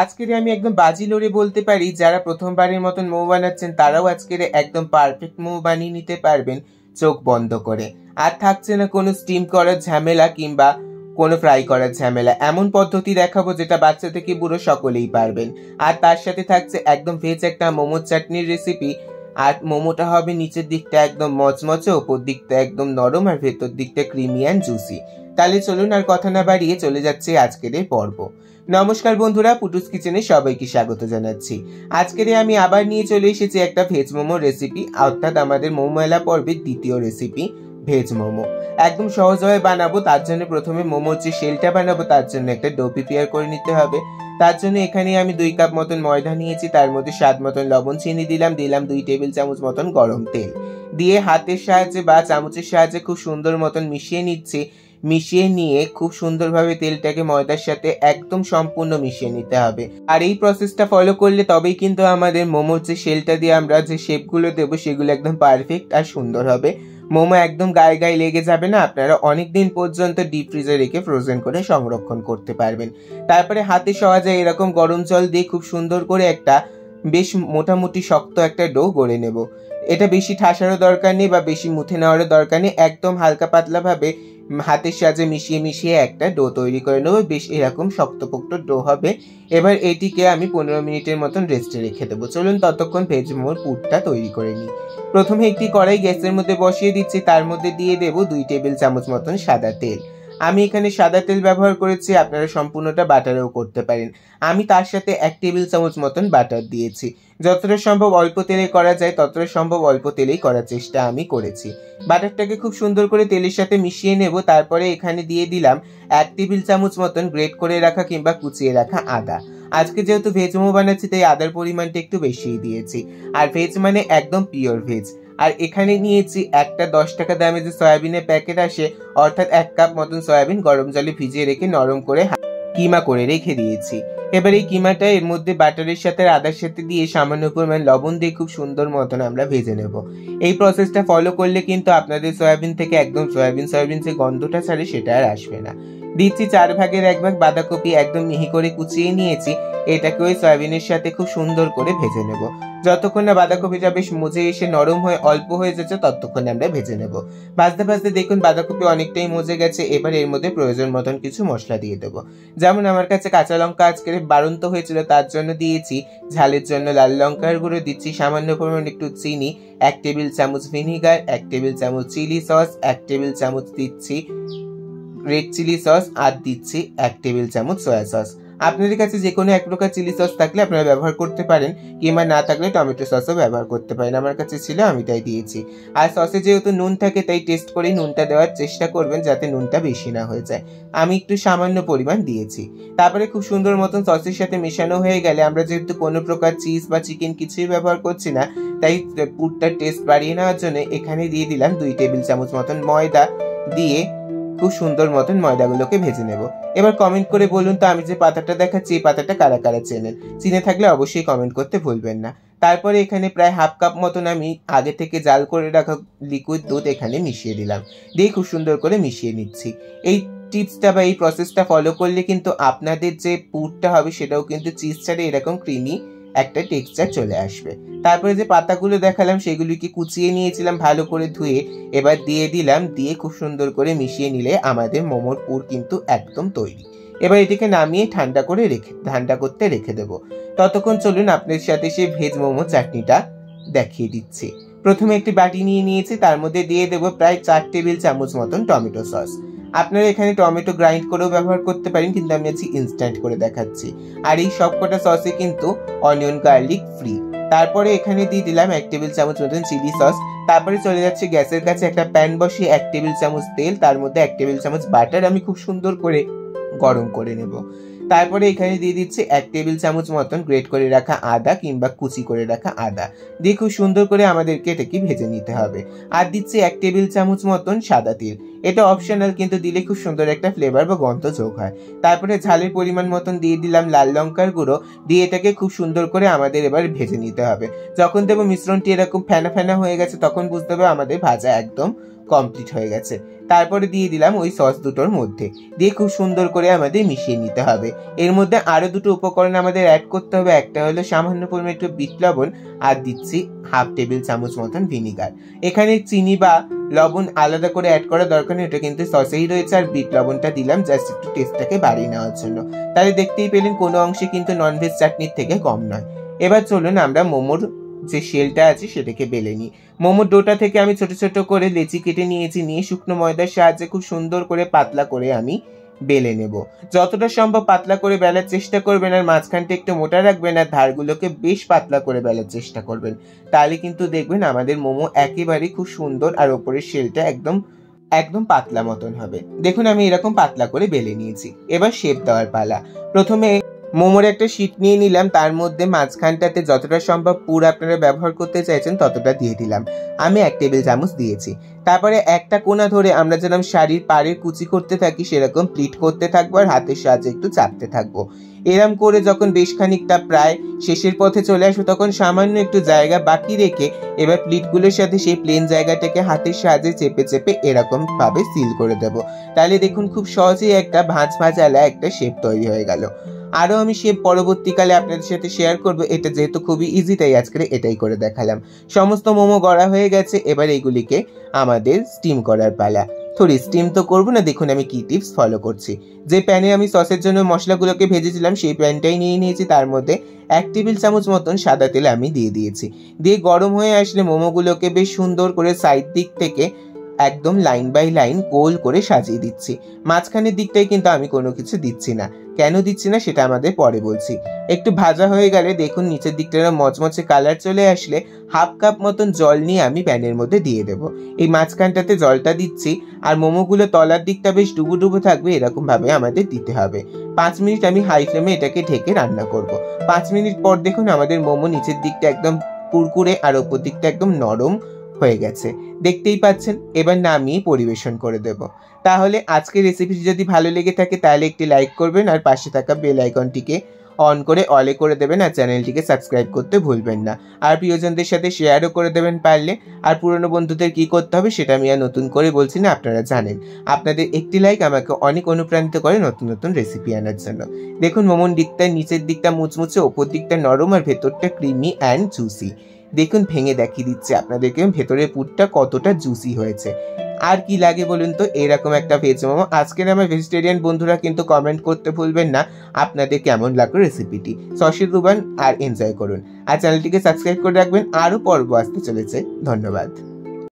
আজকের আমি একদম বাজি লড়ে বলতে পারি যারা প্রথমবারের মতন মোমো বানাচ্ছেন তারাও আজকের একদম পারফেক্ট মোমো বানিয়ে নিতে পারবেন চোখ বন্ধ করে। আর থাকছে না কোনো স্টিম করার ঝামেলা কিংবা কোনো ফ্রাই করার ঝামেলা। এমন পদ্ধতি দেখাবো যেটা বাচ্চা থেকে বুড়ো সকলেই পারবেন। আর তার সাথে থাকছে একদম ভেজ একটা মোমো চাটনির রেসিপি। আর মোমোটা হবে নিচের দিকটা একদম মচমচে, ওপর দিকটা একদম নরম, আর ভেতর দিকটা ক্রিমি অ্যান্ড জুসি। তাহলে চলুন আর কথা না বাড়িয়ে চলে যাচ্ছে আজকের এই পর্ব। নমস্কার বন্ধুরা, পুটুস কিচেনে সবাইকে স্বাগত জানাচ্ছি। আজকের আমি আবার নিয়ে চলে এসেছি একটা ভেজ মোমো রেসিপি, অর্থাৎ আমাদের মোমোলা পর্বের দ্বিতীয় রেসিপি ভেজ মোমো। একদম সহজভাবে বানাবো। তার জন্য প্রথমে মোমোর যে শেলটা বানাবো তার জন্য একটা ডো প্রিপেয়ার করে নিতে হবে। তার জন্য এখানে আমি 2 কাপ মতন ময়দা নিয়েছি, তার মধ্যে স্বাদ মতন লবণ চিনি দিলাম 2 টেবিল চামচ মতন গরম তেল দিয়ে হাতের সাহায্যে বা চামচের সাহায্যে খুব সুন্দর মতন মিশিয়ে নিচ্ছি। মিশিয়ে নিয়ে খুব সুন্দরভাবে তেলটাকে ময়দার সাথে একদম সম্পূর্ণ মিশিয়ে নিতে হবে। আর এই প্রসেসটা ফলো করলে তবেই কিন্তু আমাদের মোমোর যে শেলটা দিয়ে আমরা যে শেপগুলো দেবো সেগুলো একদম পারফেক্ট আর সুন্দর হবে। মোমো একদম গায়ে গায়ে লেগে যাবে না। আপনারা অনেক দিন পর্যন্ত ডিপ ফ্রিজে রেখে ফ্রোজেন করে সংরক্ষণ করতে পারবেন। তারপরে হাতে সহজে এরকম গরম জল দিয়ে খুব সুন্দর করে একটা বেশ মোটামুটি শক্ত একটা ডো গড়ে নেব। এটা বেশি ঠাসারও দরকার নেই বা বেশি মুথে নেওয়ারও দরকার নেই, একদম হালকা পাতলা ভাবে হাতের সাহায্যে মিশিয়ে মিশিয়ে একটা ডো তৈরি করে নেবো। বেশ এরকম শক্তপোক্ত ডো হবে। এবার এটিকে আমি 15 মিনিটের মতন রেস্টে রেখে দেবো। চলুন ততক্ষণ ভেজ মোমোর পুরটা তৈরি করে নিই। প্রথমে একটি কড়াই গ্যাসের মধ্যে বসিয়ে দিচ্ছি, তার মধ্যে দিয়ে দেবো 2 টেবিল চামচ মতন সাদা তেল। আমি এখানে সাদা তেল ব্যবহার করেছি, আপনারা সম্পূর্ণটা বাটারেও করতে পারেন। আমি তার সাথে 1 টেবিল চামচ মতন বাটার দিয়েছি। যতটা সম্ভব অল্প তেলে করা যায় ততটা সম্ভব অল্প তেলেই করার চেষ্টা আমি করেছি। বাটারটাকে খুব সুন্দর করে তেলের সাথে মিশিয়ে নেব। তারপরে এখানে দিয়ে দিলাম 1 টেবিল চামচ মতন গ্রেট করে রাখা কিংবা কুচিয়ে রাখা আদা। আজকে যেহেতু ভেজ মোমো বানাচ্ছি তাই আদার পরিমাণটা একটু বেশিই দিয়েছি। আর ভেজ মানে একদম পিওর ভেজ। আর এখানে নিয়েছি একটা 10 টাকা দামে যে সয়াবিনের প্যাকেট আসে, অর্থাৎ 1 কাপ মতন সয়াবিন গরম জলে ভিজিয়ে রেখে নরম করে কিমা করে রেখে দিয়েছি। এবার এই কিমাটা এর মধ্যে বাটারের সাথে আদার সাথে দিয়ে সামান্য পরিমাণ লবণ দিয়ে খুব সুন্দর মতন আমরা ভেজে নেব। এই প্রসেসটা ফলো করলে কিন্তু আপনাদের সয়াবিন থেকে একদম সয়াবিন যে গন্ধটা ছাড়ে সেটা আর আসবে না। দিচ্ছি 4 ভাগের 1 ভাগ বাঁধাকপি, একদম মিহি করে কুচিয়ে নিয়েছি। এটাকে ওই সয়াবিনের সাথে খুব সুন্দর করে ভেজে নেব। যতক্ষণ না বাঁধাকপিটা বেশ মজে এসে নরম হয়ে অল্প হয়ে যাচ্ছে ততক্ষণ আমরা ভেজে নেব। ভাজতে ভাজতে দেখুন বাঁধাকপি অনেকটাই মজে গেছে। এবার এর মধ্যে প্রয়োজন মতন কিছু মশলা দিয়ে দেবো। যেমন আমার কাছে কাঁচা লঙ্কা আজকের বাড়ন্ত হয়েছিল তার জন্য দিয়েছি। ঝালের জন্য লাল লঙ্কার গুঁড়ো দিচ্ছি, সামান্য পরিমাণ একটু চিনি, 1 টেবিল চামচ ভিনিগার, 1 টেবিল চামচ চিলি সস, 1 টেবিল চামচ দিচ্ছি রেড চিলি সস, আর দিচ্ছি 1 টেবিল চামচ সয়া সস। আপনাদের কাছে যে কোনো এক প্রকার চিলি সস থাকলে আপনারা ব্যবহার করতে পারেন, কিংবা না থাকলে টমেটো সসও ব্যবহার করতে পারেন। আমার কাছে ছিল আমি তাই দিয়েছি। আর সসে যেহেতু নুন থাকে তাই টেস্ট করে নুনটা দেওয়ার চেষ্টা করবেন যাতে নুনটা বেশি না হয়ে যায়। আমি একটু সামান্য পরিমাণ দিয়েছি। তারপরে খুব সুন্দর মতন সসের সাথে মেশানো হয়ে গেলে আমরা যেহেতু কোনো প্রকার চিজ বা চিকেন কিছুই ব্যবহার করছি না, তাই পুরটার টেস্ট বাড়িয়ে নেওয়ার জন্য এখানে দিয়ে দিলাম 2 টেবিল চামচ মতন ময়দা। দিয়ে খুব সুন্দর মতন ময়দাগুলোকে ভেজে নেব। এবার কমেন্ট করে বলুন তো আমি যে পাতাটা দেখাচ্ছি এই পাতাটা কারা কারা চেনেন। চিনে থাকলে অবশ্যই কমেন্ট করতে ভুলবেন না। তারপরে এখানে প্রায় 1/2 কাপ মতন আমি আগে থেকে জাল করে রাখা লিকুইড দুধ এখানে মিশিয়ে দিলাম। দিয়ে খুব সুন্দর করে মিশিয়ে নিচ্ছি। এই টিপসটা বা এই প্রসেসটা ফলো করলে কিন্তু আপনাদের যে পুরটা হবে সেটাও কিন্তু চিজ ছাড়ে এরকম ক্রিমি একটা টেক্সচার চলে আসবে। তারপরে যে পাতাগুলো দেখালাম সেগুলিকে কুচিয়ে নিয়েছিলাম ভালো করে ধুয়ে। এবার দিয়ে দিলাম, দিয়ে খুব সুন্দর করে মিশিয়ে নিলে আমাদের মোমোর পুর কিন্তু একদম তৈরি। এবার এটিকে নামিয়ে ঠান্ডা করতে রেখে দেবো। ততক্ষণ চলুন আপনার সাথে সেই ভেজ মোমো চাটনিটা দেখিয়ে দিচ্ছি। প্রথমে একটি বাটি নিয়ে নিয়েছি, তার মধ্যে দিয়ে দেবো প্রায় 4 টেবিল চামচ মতন টমেটো সস। আপনারা এখানে টমেটো গ্রাইন্ড করেও ব্যবহার করতে পারেন, কিন্তু আমি আজকে ইনস্ট্যান্ট করে দেখাচ্ছি। আর এই সবকটা সসে কিন্তু অনিয়ন গার্লিক ফ্রি। তারপরে এখানে দিয়ে দিলাম 1 টেবিল চামচ মতন চিলি সস। তারপরে চলে যাচ্ছে গ্যাসের কাছে, একটা প্যান বসিয়ে 1 টেবিল চামচ তেল, তার মধ্যে 1 টেবিল চামচ বাটার আমি খুব সুন্দর করে গরম করে নেব। তারপরে এখানে দিয়ে দিচ্ছি 1 টেবিল চামচ মতন গ্রেট করে রাখা আদা কিংবা কুচি করে রাখা আদা। দিয়ে খুব সুন্দর করে আমাদেরকে এটাকে ভেজে নিতে হবে। আর দিচ্ছি 1 টেবিল চামচ মতন সাদা তিল। এটা অপশনাল, কিন্তু দিলে খুব সুন্দর একটা ফ্লেভার বা গন্ধ যোগ হয়। তারপরে ঝালের পরিমাণ মতন দিয়ে দিলাম লাল লঙ্কার গুঁড়ো। দিয়ে এটাকে খুব সুন্দর করে আমাদের এবার ভেজে নিতে হবে। যখন দেবো মিশ্রণটি এরকম ফেনা ফেনা হয়ে গেছে তখন বুঝতে হবে আমাদের ভাজা একদম কমপ্লিট হয়ে গেছে। তারপরে দিয়ে দিলাম ওই সস দুটোর মধ্যে, দিয়ে খুব সুন্দর করে আমাদের মিশিয়ে নিতে হবে। এর মধ্যে আরও দুটো উপকরণ আমাদের অ্যাড করতে হবে। একটা হলো সামান্য পরিমাণে একটু বিট লবণ, আর দিচ্ছি 1/2 টেবিল চামচ মতন ভিনিগার। এখানে চিনি বা লবণ আলাদা করে অ্যাড করা দরকার নেই, এটা কিন্তু সসেই রয়েছে। আর বিট লবণটা দিলাম জাস্ট একটু টেস্টটাকে বাড়িয়ে নেওয়ার জন্য। তাহলে দেখতেই পেলেন কোনো অংশে কিন্তু ননভেজ চাটনির থেকে কম নয়। এবার চলুন আমরা মোমোর যে শেলটা আছে সেটাকে বেলে নিই। মোমোর ডোটা থেকে আমি ছোট ছোট করে লেচি কেটে নিয়েছি, নিয়ে শুকনো ময়দার সাহায্যে খুব সুন্দর করে পাতলা করে আমি বেলে নেব। যতটা সম্ভব পাতলা করে বেলার চেষ্টা করবেন, আর মাঝখানটা একটু মোটা রাখবেন, আর ধারগুলোকে বেশ পাতলা করে বেলার চেষ্টা করবেন। তাহলে কিন্তু দেখবেন আমাদের মোমো একেবারে খুব সুন্দর, আর ওপরের শেলটা একদম একদম পাতলা মতন হবে। দেখুন আমি এরকম পাতলা করে বেলে নিয়েছি। এবার শেপ দেওয়ার পালা। প্রথমে মোমোর একটা শীট নিয়ে নিলাম, তার মধ্যে মাঝখানটাতে যতটা সম্ভব পুর আপনারা ব্যবহার করতে চাইছেন ততটা দিয়ে দিলাম। আমি 1 টেবিল চামচ দিয়েছি। তারপরে একটা কোনা ধরে আমরা যেরকম শাড়ির পাড়ের কুচি করতে থাকি সেরকম প্লিট করতে থাকবো, আর হাতের সাহায্যে একটু চাপতে থাকবো। এরম করে যখন বেশ খানিকটা প্রায় শেষের পথে চলে আসবো, তখন সামান্য একটু জায়গা বাকি রেখে এবার প্লিটগুলোর সাথে সেই প্লেন জায়গাটাকে হাতের সাহায্যে চেপে চেপে এরকম ভাবে সিল করে দেবো। তাহলে দেখুন খুব সহজেই একটা ভাঁজ ভাঁজালা একটা শেপ তৈরি হয়ে গেল। আরও আমি শেপ পরবর্তীকালে আপনাদের সাথে শেয়ার করব, এটা যেহেতু খুবই ইজি তাই আজকে এটাই করে দেখালাম। সমস্ত মোমো গড়া হয়ে গেছে, এবার এইগুলিকে আমাদের স্টিম করার পালা। সরি, স্টিম তো করবো না। দেখুন আমি কি টিপস ফলো করছি। যে প্যানে আমি সসের জন্য মশলাগুলোকে ভেজেছিলাম সেই প্যানটাই নিয়ে নিয়েছি, তার মধ্যে 1 টেবিল চামচ মতন সাদা তেল আমি দিয়ে দিয়েছি। দিয়ে গরম হয়ে আসলে মোমোগুলোকে বেশ সুন্দর করে সাইড দিক থেকে একদম লাইন বাই লাইন গোল করে সাজিয়ে দিচ্ছি। মাঝখানের দিকটাই কিন্তু আমি কোনো কিছু দিচ্ছি না। কেন দিচ্ছি না সেটা আমাদের পরে বলছি। একটু ভাজা হয়ে গেলে দেখুন নিচের দিকটা মচমচে কালার চলে আসলে 1/2 কাপ মতন জল নিয়ে আমি প্যানের মধ্যে দিয়ে দেবো। এই মাঝখানটাতে জলটা দিচ্ছি, আর মোমোগুলো তলার দিকটা বেশ ডুবো ডুবো থাকবে, এরকম ভাবে আমাদের দিতে হবে। 5 মিনিট আমি হাই ফ্লেমে এটাকে ঢেকে রান্না করব। 5 মিনিট পর দেখুন আমাদের মোমো নিচের দিকটা একদম কুরকুরে আর ওপর দিকটা একদম নরম হয়ে গেছে, দেখতেই পাচ্ছেন। এবার নামিয়ে পরিবেশন করে দেব। তাহলে আজকের রেসিপিটি যদি ভালো লেগে থাকে তাহলে একটি লাইক করবেন, আর পাশে থাকা বেল আইকনটিকে অন করে অলে করে দেবেন, আর চ্যানেলটিকে সাবস্ক্রাইব করতে ভুলবেন না। আর প্রিয়জনদের সাথে শেয়ারও করে দেবেন পারলে। আর পুরনো বন্ধুদের কি করতে হবে সেটা আমি আর নতুন করে বলছি না, আপনারা জানেন। আপনাদের একটি লাইক আমাকে অনেক অনুপ্রাণিত করে নতুন নতুন রেসিপি আনার জন্য। দেখুন মোমোর দিকটা নিচের দিকটা মুচমুচে, ওপর দিকটা নরম, আর ভেতরটা ক্রিমি অ্যান্ড জুসি। দেখুন ভেঙে দেখিয়ে দিচ্ছে আপনাদেরকে ভেতরের পুরটা কতটা জুসি হয়েছে। আর কি লাগে বলুন তো এরকম একটা ভেজ মোমো। আজকের আমার ভেজিটেরিয়ান বন্ধুরা কিন্তু কমেন্ট করতে ভুলবেন না আপনাদের কেমন লাগলো রেসিপিটি। সসে দুবান আর এনজয় করুন, আর চ্যানেলটিকে সাবস্ক্রাইব করে রাখবেন। আরও পর্ব আসতে চলেছে। ধন্যবাদ।